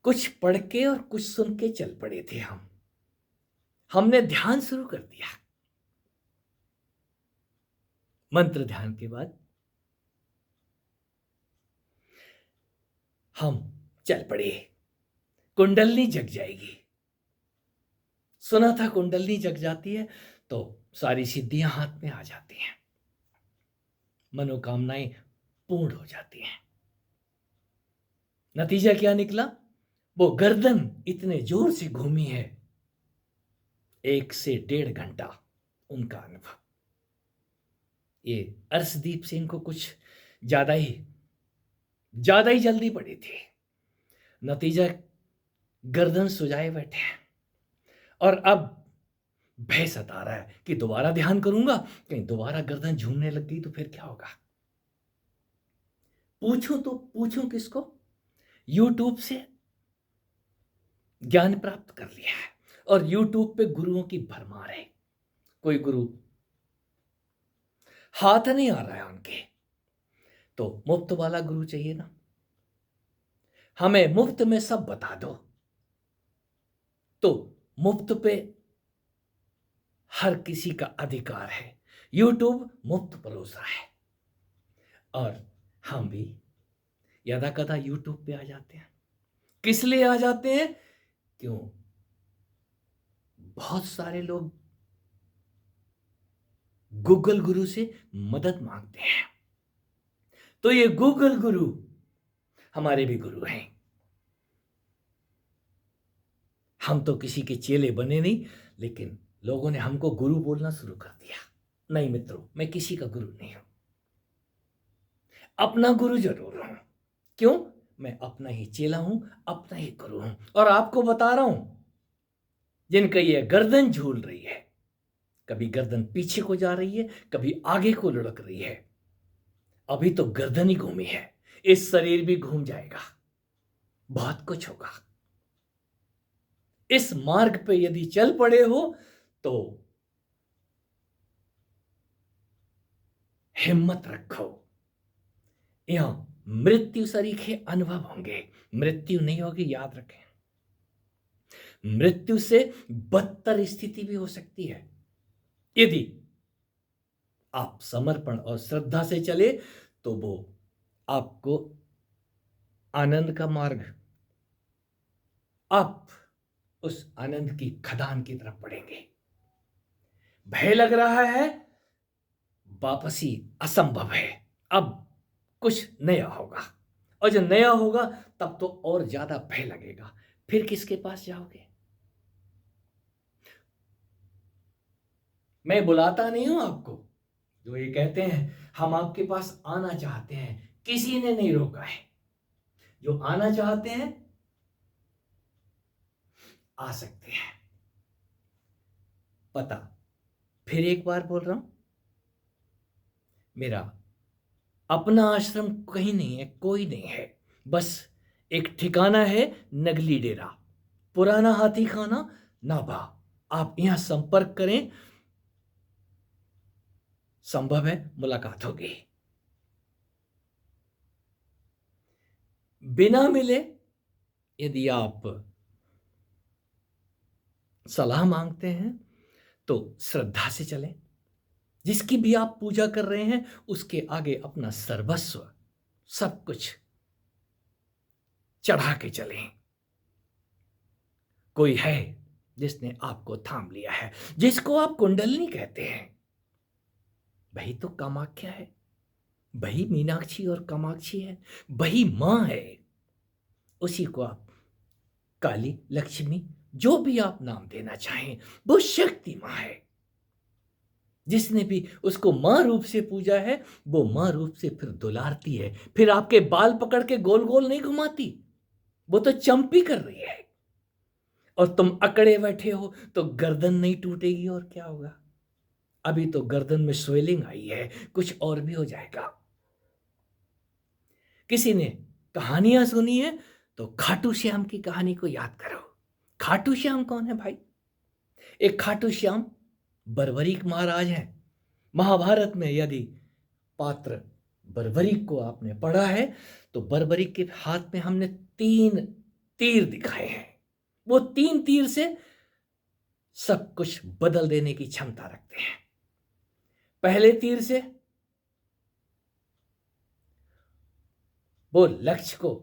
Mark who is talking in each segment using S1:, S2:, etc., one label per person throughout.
S1: कुछ पढ़ के और कुछ सुन के चल पड़े थे हमने ध्यान शुरू कर दिया। मंत्र ध्यान के बाद हम चल पड़े। कुंडलनी जग जाएगी। सुना था कुंडलनी जग जाती है तो सारी सिद्धियां हाथ में आ जाती हैं, मनोकामनाएं पूर्ण हो जाती हैं। नतीजा क्या निकला? वो गर्दन इतने जोर से घूमी है, 1 से 1.5 घंटा उनका अनुभव। ये अर्शदीप सिंह को कुछ ज्यादा ही जल्दी पड़ी थी। नतीजा गर्दन सुजाए बैठे हैं और अब भय सता रहा है कि दोबारा ध्यान करूंगा, कहीं दोबारा गर्दन झूमने लग गई तो फिर क्या होगा। पूछूं किसको? यूट्यूब से ज्ञान प्राप्त कर लिया है और यूट्यूब पे गुरुओं की भरमार है। कोई गुरु हाथ नहीं आ रहा है उनके, तो मुफ्त वाला गुरु चाहिए ना। हमें मुफ्त में सब बता दो, तो मुफ्त पे हर किसी का अधिकार है। यूट्यूब मुफ्त परोसा है और हम भी यदा कदा यूट्यूब पे आ जाते हैं। किस लिए आ जाते हैं? क्यों? बहुत सारे लोग गूगल गुरु से मदद मांगते हैं, तो ये गूगल गुरु हमारे भी गुरु हैं। हम तो किसी के चेले बने नहीं, लेकिन लोगों ने हमको गुरु बोलना शुरू कर दिया। नहीं मित्रों, मैं किसी का गुरु नहीं हूं, अपना गुरु जरूर हूं। क्यों? मैं अपना ही चेला हूं, अपना ही गुरु हूं। और आपको बता रहा हूं, जिनका ये गर्दन झूल रही है, कभी गर्दन पीछे को जा रही है, कभी आगे को लुढ़क रही है, अभी तो गर्दन ही घूमी है, इस शरीर भी घूम जाएगा, बहुत कुछ होगा। इस मार्ग पे यदि चल पड़े हो तो हिम्मत रखो। यहां मृत्यु सरीखे अनुभव होंगे, मृत्यु नहीं होगी, याद रखें। मृत्यु से बदतर स्थिति भी हो सकती है। यदि आप समर्पण और श्रद्धा से चले तो वो आपको आनंद का मार्ग, आप उस आनंद की खदान की तरफ बढ़ेंगे। भय लग रहा है, वापसी असंभव है, अब कुछ नया होगा, और जब नया होगा तब तो और ज्यादा भय लगेगा। फिर किसके पास जाओगे? मैं बुलाता नहीं हूं आपको। जो ये कहते हैं हम आपके पास आना चाहते हैं, किसी ने नहीं रोका है। जो आना चाहते हैं आ सकते हैं। पता फिर एक बार बोल रहा हूं, मेरा अपना आश्रम कहीं नहीं है, कोई नहीं है। बस एक ठिकाना है, नगली डेरा, पुराना हाथी खाना, नाभा। आप यहां संपर्क करें, संभव है मुलाकात होगी। बिना मिले यदि आप सलाह मांगते हैं तो श्रद्धा से चलें। जिसकी भी आप पूजा कर रहे हैं उसके आगे अपना सर्वस्व सब कुछ चढ़ा के चलें। कोई है जिसने आपको थाम लिया है, जिसको आप कुंडलनी कहते हैं। वही तो कामाख्या है, वही मीनाक्षी और कामाक्षी है, वही मां है। उसी को आप काली, लक्ष्मी, जो भी आप नाम देना चाहें, वो शक्ति मां है। जिसने भी उसको मां रूप से पूजा है वो मां रूप से फिर दुलारती है, फिर आपके बाल पकड़ के गोल गोल नहीं घुमाती, वो तो चंपी कर रही है। और तुम अकड़े बैठे हो तो गर्दन नहीं टूटेगी और क्या होगा। अभी तो गर्दन में स्वेलिंग आई है, कुछ और भी हो जाएगा। किसी ने कहानियां सुनी है तो खाटू श्याम की कहानी को याद करो। खाटू श्याम कौन है भाई? एक खाटू श्याम बर्बरीक महाराज हैं। महाभारत में यदि पात्र बर्बरीक को आपने पढ़ा है तो बर्बरीक के हाथ में हमने 3 तीर दिखाए हैं। वो 3 तीर से सब कुछ बदल देने की क्षमता रखते हैं। पहले तीर से वो लक्ष्य को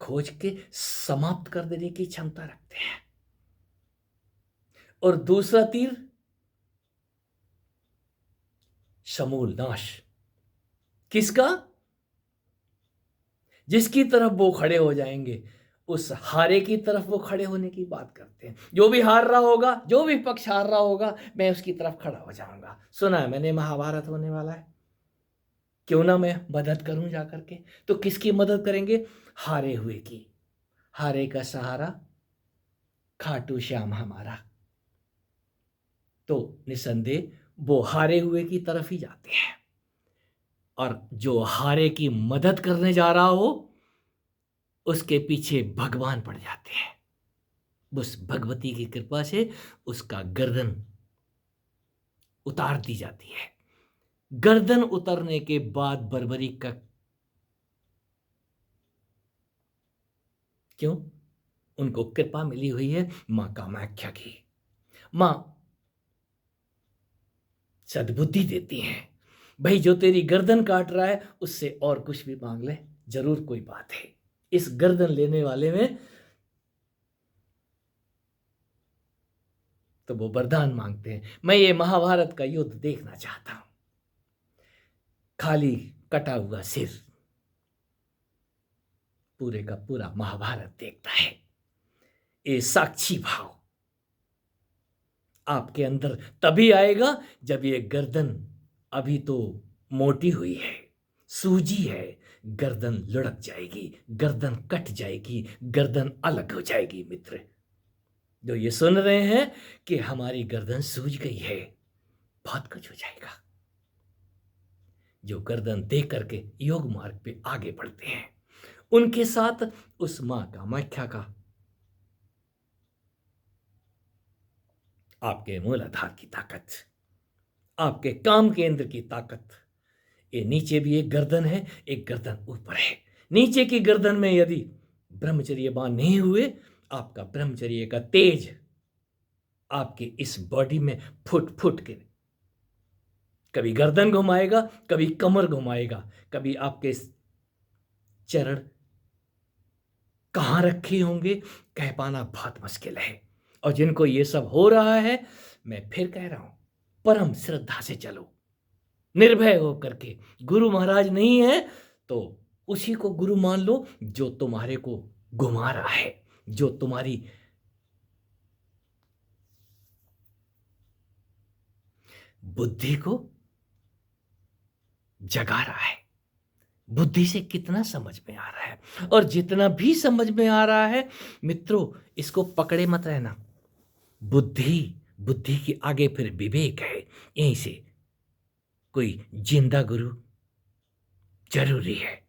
S1: खोज के समाप्त कर देने की क्षमता रखते हैं, और दूसरा तीर समूल नाश। किसका? जिसकी तरफ वो खड़े हो जाएंगे, उस हारे की तरफ वो खड़े होने की बात करते हैं। जो भी हार रहा होगा, जो भी पक्ष हार रहा होगा, मैं उसकी तरफ खड़ा हो जाऊंगा। सुना है मैंने महाभारत होने वाला है, क्यों ना मैं मदद करूं जाकर के। तो किसकी मदद करेंगे? हारे हुए की। हारे का सहारा खाटू श्याम हमारा। तो निसंदेह वो हारे हुए की तरफ ही जाते हैं, और जो हारे की मदद करने जा रहा हो उसके पीछे भगवान पड़ जाते हैं। उस भगवती की कृपा से उसका गर्दन उतार दी जाती है। गर्दन उतरने के बाद बर्बरी का, क्यों? उनको कृपा मिली हुई है मां कामाख्या की। मां सद्बुद्धि देती हैं। भाई जो तेरी गर्दन काट रहा है उससे और कुछ भी मांग ले, जरूर कोई बात है। इस गर्दन लेने वाले में तो वो वरदान मांगते हैं, मैं ये महाभारत का युद्ध देखना चाहता हूं। खाली कटा हुआ सिर पूरे का पूरा महाभारत देखता है। ये साक्षी भाव आपके अंदर तभी आएगा जब ये गर्दन अभी तो मोटी हुई है, सूजी है, गर्दन लुढ़क जाएगी, गर्दन कट जाएगी, गर्दन अलग हो जाएगी। मित्र जो ये सुन रहे हैं कि हमारी गर्दन सूज गई है, बहुत कुछ हो जाएगा। जो गर्दन दे करके योग मार्ग पे आगे बढ़ते हैं, उनके साथ उस मां कामाख्या का, आपके मूलाधार की ताकत, आपके काम केंद्र की ताकत। ये नीचे भी एक गर्दन है, एक गर्दन ऊपर है। नीचे की गर्दन में यदि ब्रह्मचर्य बाण नहीं हुए, आपका ब्रह्मचर्य का तेज आपके इस बॉडी में फुट फुट के कभी गर्दन घुमाएगा, कभी कमर घुमाएगा, कभी आपके चरण कहां रखे होंगे कह पाना बहुत मुश्किल है। और जिनको ये सब हो रहा है, मैं फिर कह रहा हूं, परम श्रद्धा से चलो, निर्भय होकर के। गुरु महाराज नहीं है तो उसी को गुरु मान लो जो तुम्हारे को घुमा रहा है, जो तुम्हारी बुद्धि को जगा रहा है। बुद्धि से कितना समझ में आ रहा है, और जितना भी समझ में आ रहा है मित्रों, इसको पकड़े मत रहना। बुद्धि, बुद्धि के आगे फिर विवेक है। यहीं से कोई जिंदा गुरु जरूरी है।